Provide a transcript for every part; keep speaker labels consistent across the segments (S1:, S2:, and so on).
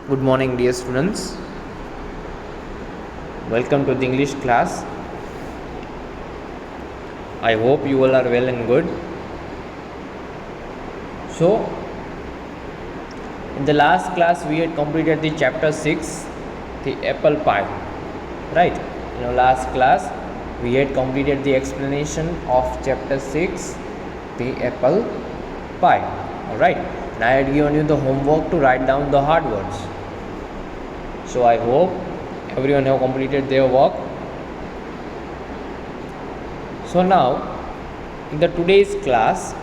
S1: Good morning, dear students. Welcome to the English class. I hope you all are well and good. So, in the last class, we had completed the chapter 6, the apple pie. Right? In our last class, we had completed the explanation of chapter 6, the apple pie. Alright? And I had given you the homework to write down the hard words. So I hope everyone have completed their work. So now in the today's class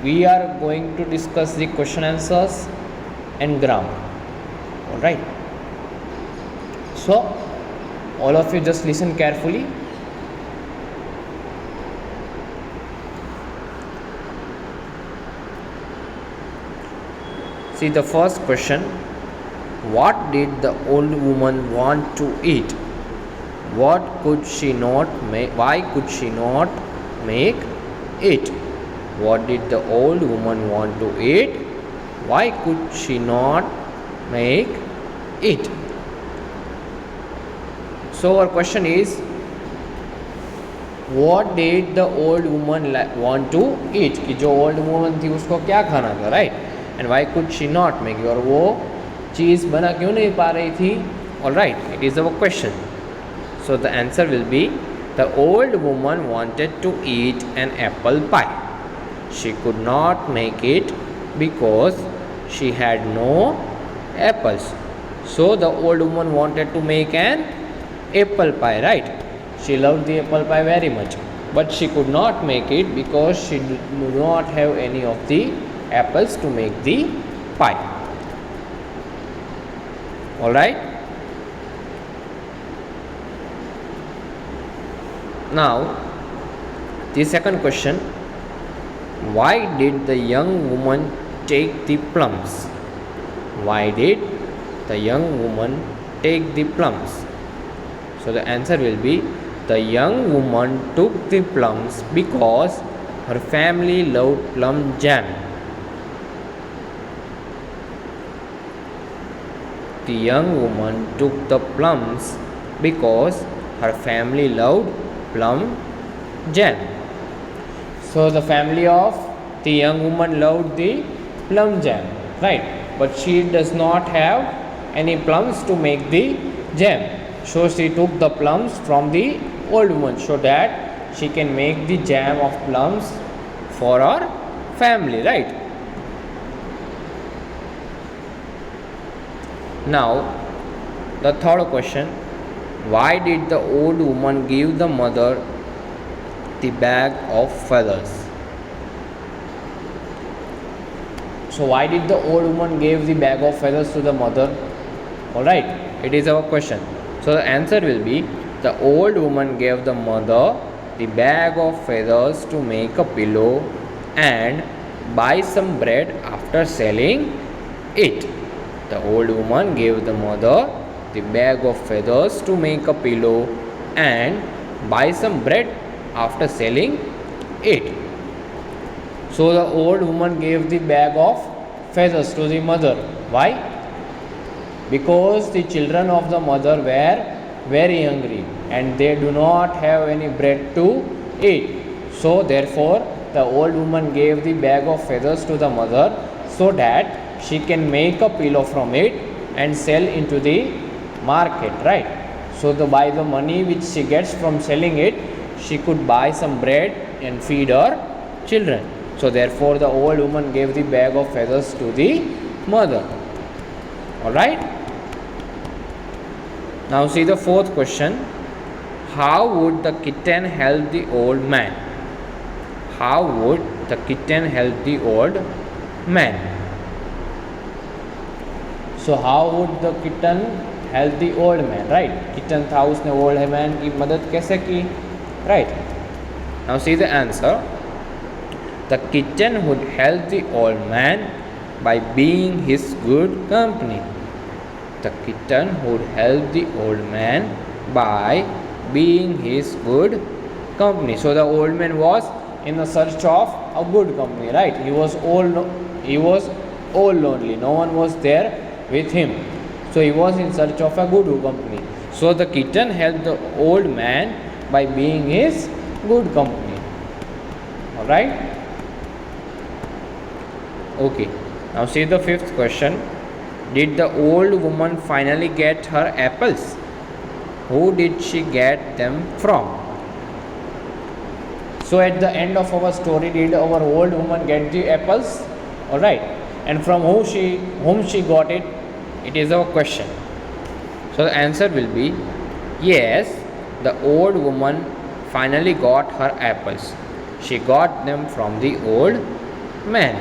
S1: we are going to discuss the question answers and grammar. Alright. So all of you just listen carefully. See the first question. What did the old woman want to eat? What could she not make? Why could she not make it? What did the old woman want to eat? Why could she not make it? So our question is, what did the old woman want to eat? कि जो old woman थी उसको क्या खाना था, right? And why could she not make it? और वो चीज़ बना क्यों नहीं पा रही थी? Alright, it is our question. So the answer will be, the old woman wanted to eat an apple pie. She could not make it because she had no apples. So the old woman wanted to make an apple pie, right? She loved the apple pie very much, but she could not make it because she did not have any of the apples to make the pie. Alright. Now the second question, why did the young woman take the plums? Why did the young woman take the plums? So the answer will be, the young woman took the plums because her family loved plum jam. The young woman took the plums because her family loved plum jam. So the family of the young woman loved the plum jam, right? But she does not have any plums to make the jam. So she took the plums from the old woman so that she can make the jam of plums for her family, right? Now the third question, why did the old woman give the mother the bag of feathers? So why did the old woman give the bag of feathers to the mother? Alright, it is our question. So the answer will be, the old woman gave the mother the bag of feathers to make a pillow and buy some bread after selling it. The old woman gave the mother the bag of feathers to make a pillow and buy some bread after selling it. So the old woman gave the bag of feathers to the mother. Why? Because the children of the mother were very hungry and they do not have any bread to eat. So therefore the old woman gave the bag of feathers to the mother so that she can make a pillow from it and sell into the market, right? So by the money which she gets from selling it, she could buy some bread and feed her children. So therefore the old woman gave the bag of feathers to the mother. Alright. Now see the fourth question. How would the kitten help the old man? How would the kitten help the old man? So how would the kitten help the old man, right? Kitten था उसने old man की मदद कैसे की, right? Now see the answer. The kitten would help the old man by being his good company. The kitten would help the old man by being his good company. So the old man was in the search of a good company, right? He was all lonely. No one was there with him. So he was in search of a good company. So the kitten helped the old man by being his good company. Alright? Okay. Now see the fifth question. Did the old woman finally get her apples? Who did she get them from? So at the end of our story, did our old woman get the apples? Alright. And from whom she got it? It is our question. So the answer will be yes, the old woman finally got her apples. She got them from the old man.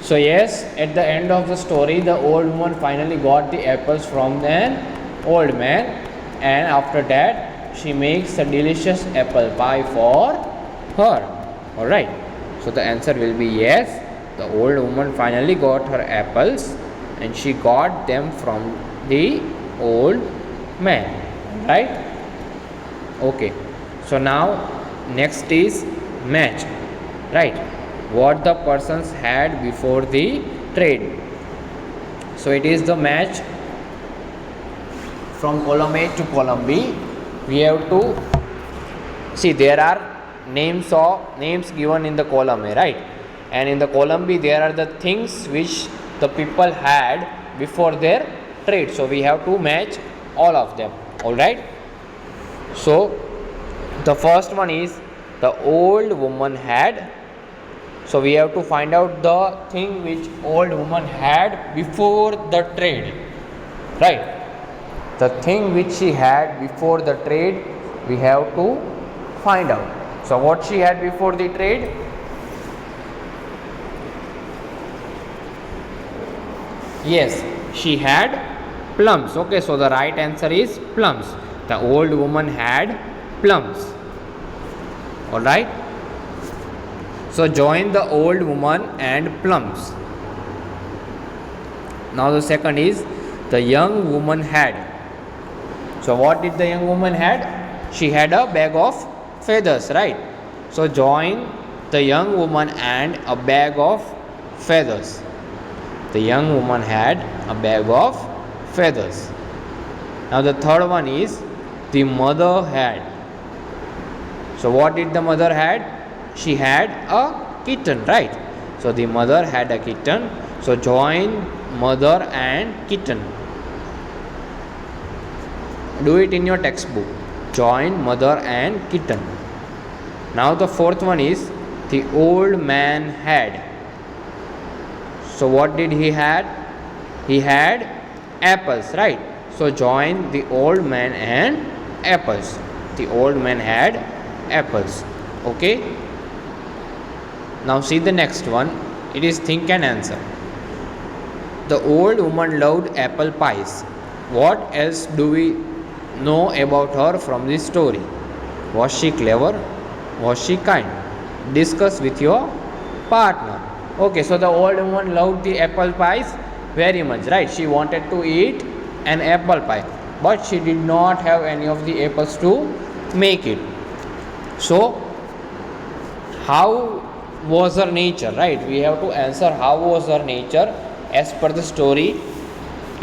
S1: So yes, at the end of the story, the old woman finally got the apples from an old man, and after that she makes a delicious apple pie for her. Alright. So the answer will be yes, the old woman finally got her apples and she got them from the old man. Right? Okay. So now next is match. Right? What the persons had before the trade. So it is the match from column A to column B. We have to see there are names given in the column A, right? And in the column B there are the things which the people had before their trade. So we have to match all of them. Alright? So the first one is the old woman had. So we have to find out the thing which old woman had before the trade. Right? The thing which she had before the trade, we have to find out. So what she had before the trade? Yes, she had plums. Okay, so the right answer is plums. The old woman had plums. Alright. So join the old woman and plums. Now the second is the young woman had. So what did the young woman had? She had a bag of feathers, right? So join the young woman and a bag of feathers. The young woman had a bag of feathers. Now the third one is the mother had. So what did the mother had? She had a kitten, right? So the mother had a kitten. So join mother and kitten. Do it in your textbook. Join mother and kitten. Now the fourth one is the old man had. So what did he had? He had apples, right? So join the old man and apples. The old man had apples. Okay? Now see the next one. It is think and answer. The old woman loved apple pies. What else do we know about her from this story? Was she clever? Was she kind? Discuss with your partner. Okay, so the old woman loved the apple pies very much, right? She wanted to eat an apple pie, but she did not have any of the apples to make it. So how was her nature, right? We have to answer how was her nature as per the story,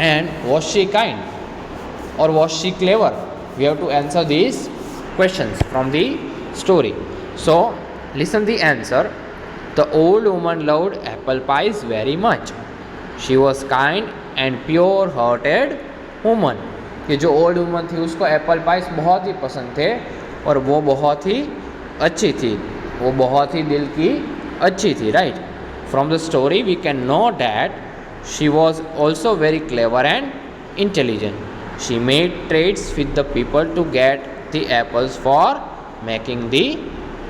S1: and was she kind or was she clever? We have to answer these questions from the story. So listen the answer. The old woman loved apple pies very much. She was kind and pure hearted woman. कि जो old woman थी उसको Apple price बहुत ही पसंद थे और वो बहुत ही अच्छी थी, वो बहुत ही दिल की अच्छी थी, right? From the story we can know that she was also very clever and intelligent. She made trades with the people to get the apples for making the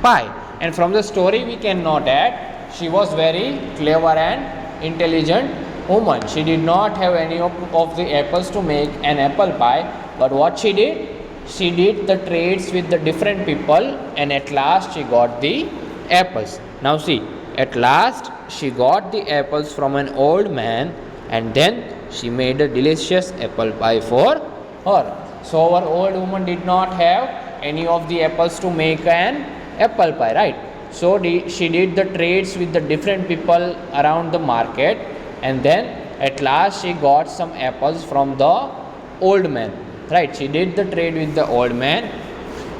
S1: pie. And from the story we can know that she was very clever and intelligent woman. She did not have any of the apples to make an apple pie, but what she did? She did the trades with the different people and at last she got the apples. Now see, at last she got the apples from an old man and then she made a delicious apple pie for her. So our old woman did not have any of the apples to make an apple pie, right? So she did the trades with the different people around the market and then At last she got some apples from the old man, right? She did the trade with the old man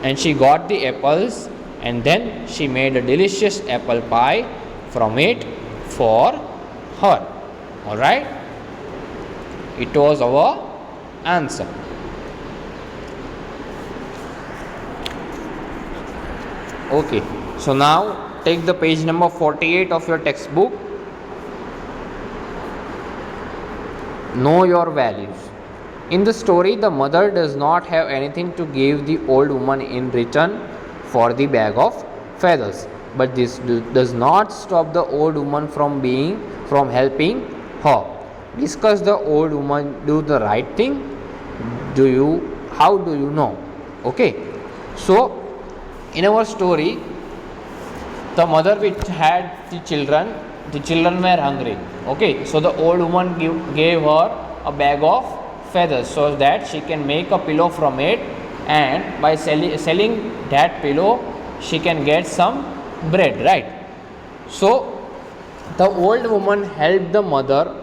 S1: and she got the apples, and then she made a delicious apple pie from it for her. All right, it was our answer. Okay, so now take the page number 48 of your textbook. Know your values. In the story, the mother does not have anything to give the old woman in return for the bag of feathers, but this does not stop the old woman from helping her. Discuss the old woman do the right thing. How do you know? Okay, so in our story, the mother which had the children were hungry. Okay, so the old woman gave her a bag of feathers so that she can make a pillow from it, and by selling that pillow she can get some bread, right? So the old woman helped the mother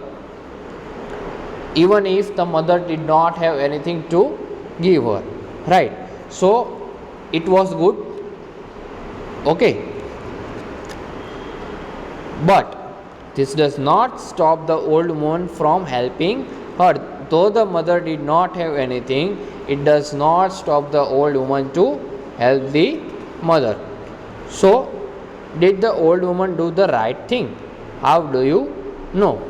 S1: even if the mother did not have anything to give her, right? So it was good. Okay, but this does not stop the old woman from helping her. Though the mother did not have anything, it does not stop the old woman to help the mother. So, did the old woman do the right thing? How do you know?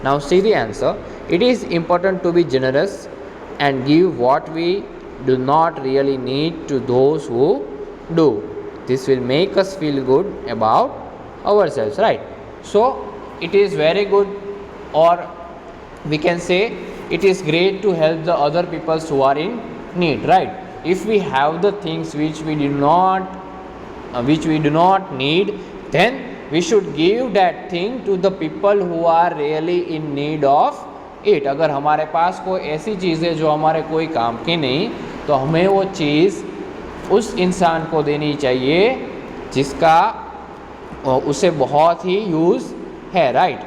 S1: Now see the answer. It is important to be generous and give what we do not really need to those who do. This will make us feel good about ourselves, right? So it is very good, or we can say it is great to help the other people who are in need, right? If we have the things which we do not need, then we should give that thing to the people who are really in need of it. अगर हमारे पास कोई ऐसी चीज़ है जो हमारे कोई काम की नहीं, तो हमें वो चीज़ उस इंसान को देनी चाहिए जिसका उसे बहुत ही यूज़ है, राइट?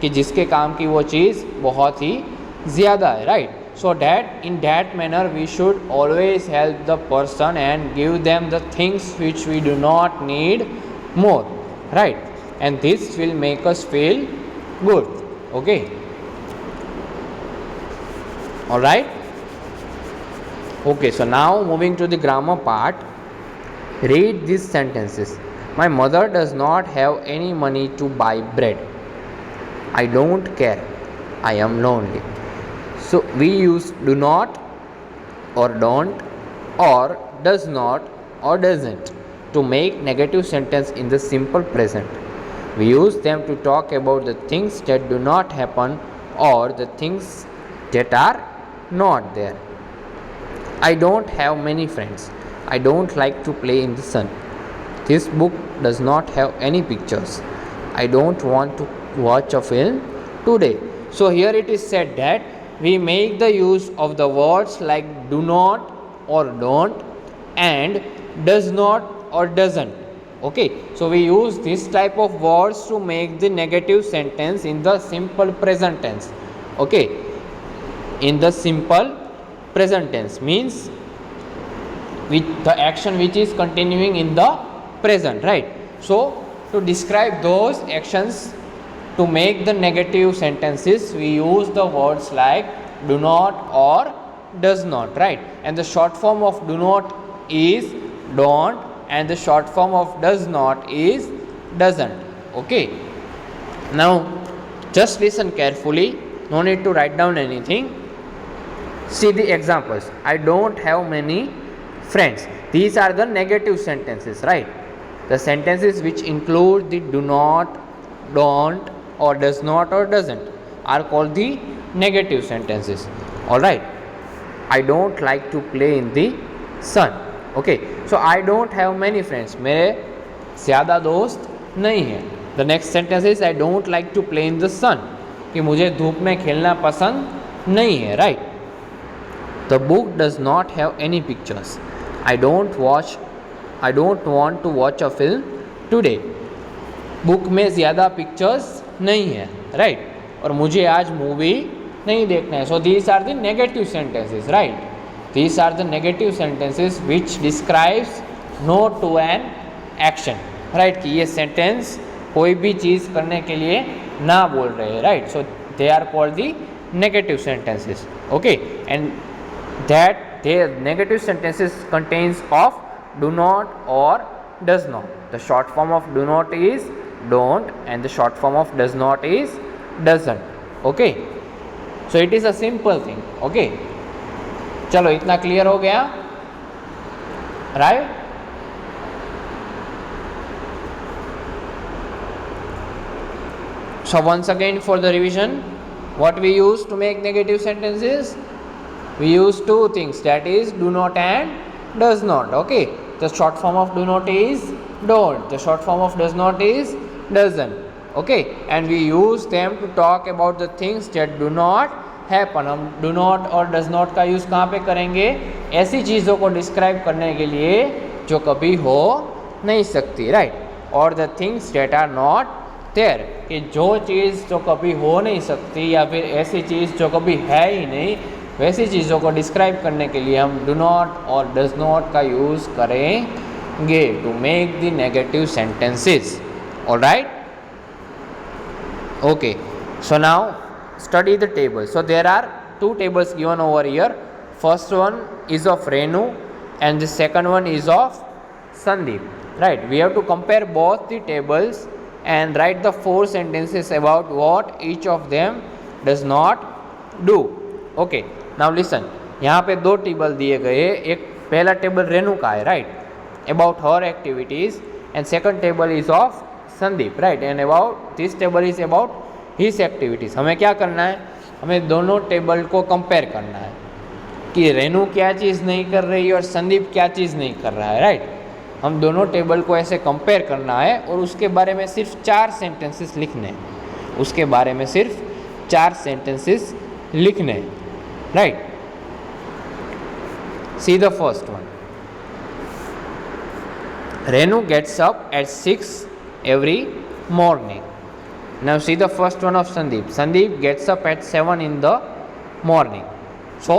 S1: कि जिसके काम की वो चीज़ बहुत ही ज़्यादा है, right? So that in that manner we should always help the person and give them the things which we do not need more, right? And this will make us feel good. Okay, all right. Okay, so now moving to the grammar part. Read these sentences. My mother does not have any money to buy bread. I don't care. I am lonely. So we use do not or don't or does not or doesn't to make negative sentence in the simple present. We use them to talk about the things that do not happen or the things that are not there. I don't have many friends. I don't like to play in the sun. This book does not have any pictures. I don't want to watch a film today. So here it is said that we make the use of the words like do not or don't and does not or doesn't. Okay, so we use this type of words to make the negative sentence in the simple present tense. Okay, in the simple present tense means with the action which is continuing in the present, right? So to describe those actions, to make the negative sentences, we use the words like do not or does not, right? And the short form of do not is don't and the short form of does not is doesn't. Okay, now just listen carefully, no need to write down anything. See the examples. I don't have many friends. These are the negative sentences, right? The sentences which include the do not, don't or does not or doesn't are called the negative sentences. Alright, I don't like to play in the sun. Okay, so I don't have many friends. मेरे ज़्यादा दोस्त नहीं हैं. The next sentence is I don't like to play in the sun. कि मुझे धूप में खेलना पसंद नहीं है, right? The book does not have any pictures. I don't want to watch a film today. Book में ज़्यादा पिक्चर्स नहीं है, राइट? और मुझे आज मूवी नहीं देखना है. So these are the negative sentences, right. These are the negative sentences which describes no to an action, right. कि ये सेंटेंस कोई भी चीज़ करने के लिए ना बोल रहे हैं, right. So they are called the negative sentences, okay. And that their negative sentences contains of do not or does not. The short form of do not is don't and the short form of does not is doesn't, okay. So it is a simple thing, okay. चलो इतना clear हो गया, right. So once again for the revision, what we use to make negative sentences? We use two things, that is do not and does not, okay. The short form of do not is don't, the short form of does not is doesn't, okay. And we use them to talk about the things that do not happen. हम do not और does not का use कहाँ पे करेंगे? ऐसी चीज़ों को describe करने के लिए जो कभी हो नहीं सकती, राइट. और the things that are not there, कि जो चीज़ जो कभी हो नहीं सकती या फिर ऐसी चीज़ जो कभी है ही नहीं, वैसी चीज़ों को डिस्क्राइब करने के लिए हम डू नॉट और डज नॉट का यूज़ करेंगे to make the negative sentences. Alright, okay. So now study the table. So there are two tables given over here. First one is of Renu and the second one is of Sandeep, right. We have to compare both the tables and write the four sentences about what each of them does not do, okay. Now listen, यहाँ पे दो table दिए गए. एक पहला table Renu का है, right, about her activities, and second table is of Sandeep, right, and about this table is about his activities. हमें क्या करना है? हमें दोनों टेबल को कंपेयर करना है कि रेनू क्या चीज़ नहीं कर रही है और संदीप क्या चीज़ नहीं कर रहा है, राइट. हम दोनों टेबल को ऐसे कंपेयर करना है और उसके बारे में सिर्फ 4 सेंटेंसेस लिखने हैं. उसके बारे में सिर्फ 4 सेंटेंसेस लिखने हैं, right. See the first one. Renu gets up at 6 every morning. Now see the first one of Sandeep. Sandeep gets up at 7 in the morning. So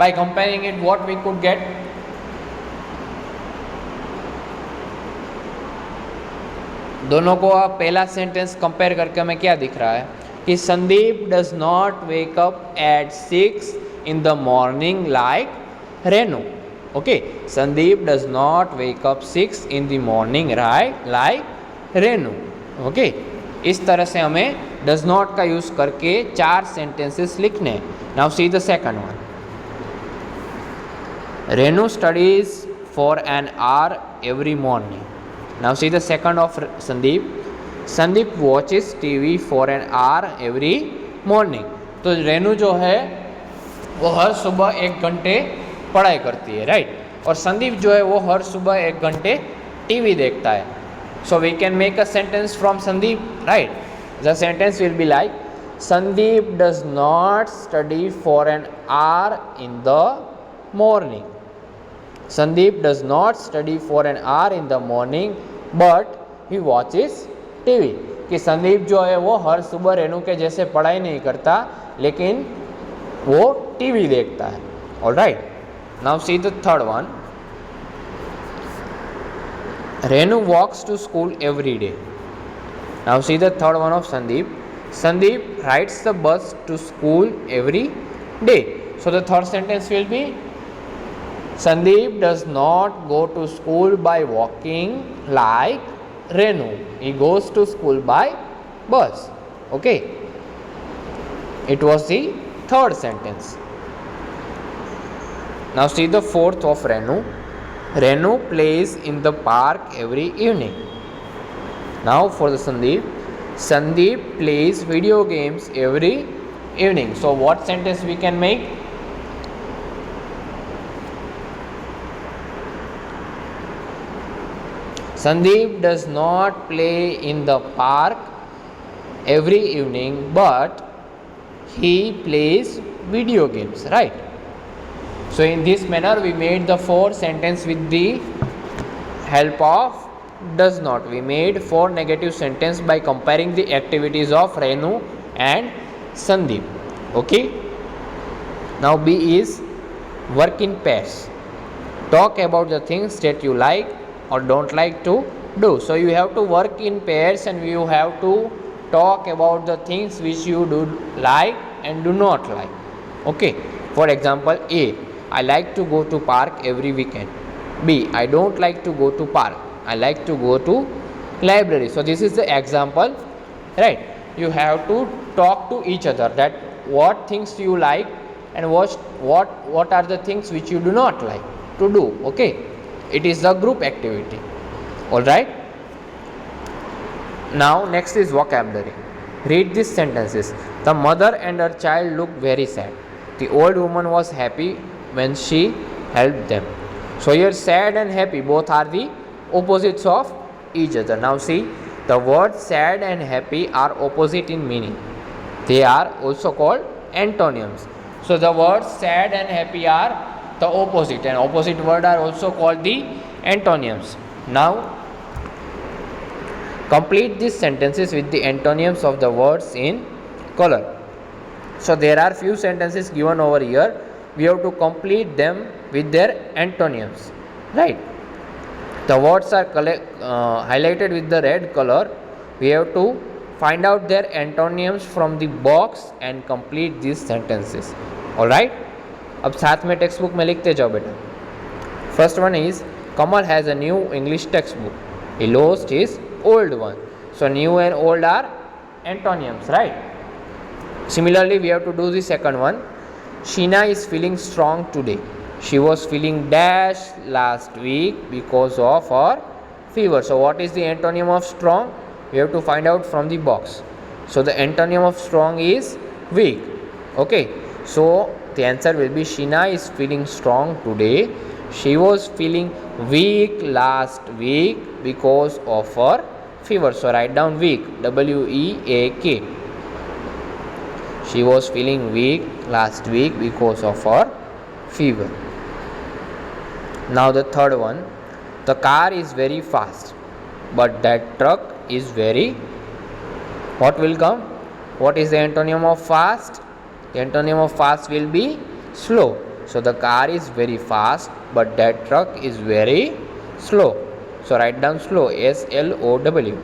S1: by comparing it, what we could get? दोनों को आप पहला sentence compare करके हमें क्या दिख रहा है कि Sandeep does not wake up at 6 in the morning like Renu, okay. Sandeep does not wake up 6 in the morning right like Renu, okay. इस तरह से हमें डज नॉट का यूज़ करके 4 सेंटेंसेस लिखने. Now see the second one. Renu studies for an hour every morning. Now see the second of Sandeep. Sandeep watches TV for an hour every morning. तो रेनू जो है वो हर सुबह 1 घंटे पढ़ाई करती है, राइट. और संदीप जो है वो हर सुबह 1 घंटे टीवी देखता है. So we can make a sentence from Sandeep, right? The sentence will be like, Sandeep does not study for an hour in the morning. Sandeep does not study for an hour in the morning, but he watches TV. कि संदीप जो है वो हर सुबह रेनू के जैसे पढ़ाई नहीं करता, लेकिन वो टीवी देखता है. All right. Now see the third one. Renu walks to school every day. Now see the third one of Sandeep. Sandeep rides the bus to school every day. So the third sentence will be, Sandeep does not go to school by walking like Renu. He goes to school by bus. Okay. It was the third sentence. Now see the fourth of Renu. Renu plays in the park every evening. Now for the Sandeep. Sandeep plays video games every evening. So what sentence we can make? Sandeep does not play in the park every evening, but he plays video games, right? So in this manner we made the 4 sentence with the help of does not. We made 4 negative sentence by comparing the activities of Renu and Sandeep. Okay. Now B is work in pairs. Talk about the things that you like or don't like to do. So you have to work in pairs and you have to talk about the things which you do like and do not like. Okay. For example, A, I like to go to park every weekend. B, I don't like to go to park. I like to go to library. So this is the example, right? You have to talk to each other that what things you like and what are the things which you do not like to do. Okay, it is the group activity. All right. Now next is vocabulary. Read these sentences. The mother and her child looked very sad. The old woman was happy when she helped them. So here sad and happy both are the opposites of each other. Now see, the words sad and happy are opposite in meaning. They are also called antonyms. So the words sad and happy are the opposite, and opposite word are also called the antonyms. Now complete these sentences with the antonyms of the words in color. So there are few sentences given over here. We have to complete them with their antonyms, right? The words are highlighted with the red color. We have to find out their antonyms from the box and complete these sentences. All right. अब साथ में text book में लिखते जाओ बेटा. First one is Kamal has a new English textbook. He lost his old one. So new and old are antonyms, right? Similarly, we have to do the second one. Sheena is feeling strong today. She was feeling dash last week because of her fever. So what is the antonym of strong? We have to find out from the box. So the antonym of strong is weak. Okay. So the answer will be Sheena is feeling strong today. She was feeling weak last week because of her fever. So write down weak. W-E-A-K. She was feeling weak last week because of her fever. Now the third one. The car is very fast, but that truck is very. What will come? What is the antonym of fast? The antonym of fast will be slow. So the car is very fast, but that truck is very slow. So write down slow. S-L-O-W.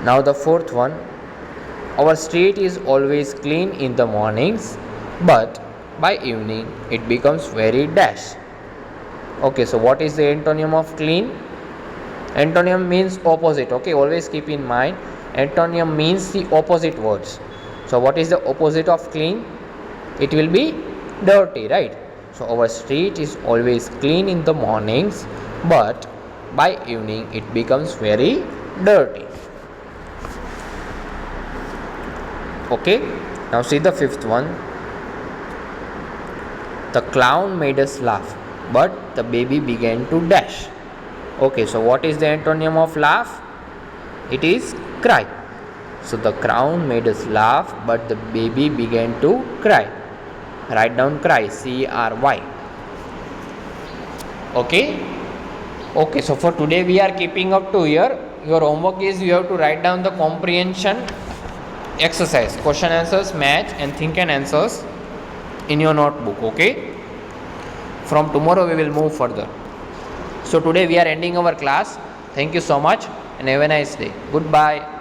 S1: Now the fourth one. Our street is always clean in the mornings, but by evening it becomes very dash. Okay, so what is the antonym of clean? Antonym means opposite. Okay, always keep in mind antonym means the opposite words. So what is the opposite of clean? It will be dirty, right? So our street is always clean in the mornings, but by evening it becomes very dirty. Okay, now see the fifth one. The clown made us laugh, but the baby began to dash. Okay, so what is the antonym of laugh? It is cry. So the clown made us laugh, but the baby began to cry. Write down cry. C-R-Y. Okay. Okay, so for today we are keeping up to here. Your homework is you have to write down the comprehension exercise, question answers, match and think and answers in your notebook. Okay. From tomorrow we will move further. So today we are ending our class. Thank you so much and have a nice day. Goodbye.